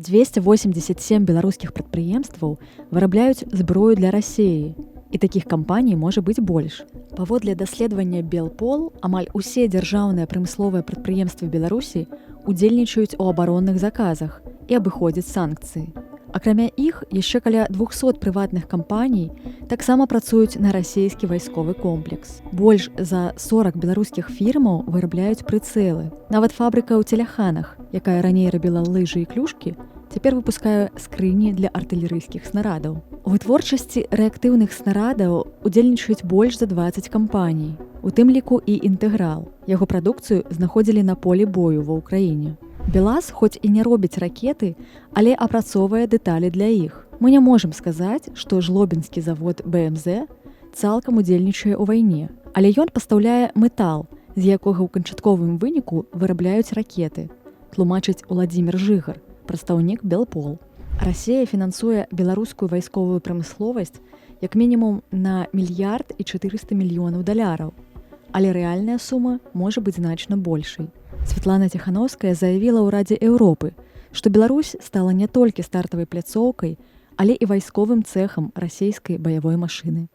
287 беларускіх прадпрыемстваў вырабляюць зброю для Расіі, і такіх кампаній можа быць больш. Паводле даследавання Белпол, амаль усе дзяржаўныя прамысловыя прадпрыемствы Беларусі удзельнічаюць у абаронных заказах і абыходзяць санкцыі. Акрамя іх, яшчэ каля 200 прыватных кампаній таксама працуюць на расійскі вайсковы комплекс. Больш за 40 беларускіх фірмаў вырабляюць прыцэлы. Нават фабрыка ў Целяханах, якая раней рабіла лыжы і клюшкі, цяпер выпускае скрыні для артылерыйскіх снарадаў. У вытворчасці рэактыўных снарадаў удзельнічаюць больш за 20 кампаній, у тым ліку і інтэграл. Яго прадукцыю знаходзілі на полі бою ва ўкраіне. БелАЗ хоць і не робіць ракеты, але апрацоўвае дэталі для іх. Мы не можам сказаць, што жлобінскі завод БМЗ цалкам удзельнічае ў вайне, але ён пастаўляе метал, з якога ў канчатковым выніку вырабляюць ракеты, тлумачыць Уладзімір Жыгар, прадстаўнік Белпол. Расія фінансуе беларускую вайсковую прамысловасць як мінімум на $1 400 мільёнаў, але рэальная сума можа быць значна большай. Святлана Ціханаўская заявіла ў Радзе Еўропы, што Беларусь стала не толькі стартавай пляцоўкай, але і вайсковым цэхам расійскай баявой машыны.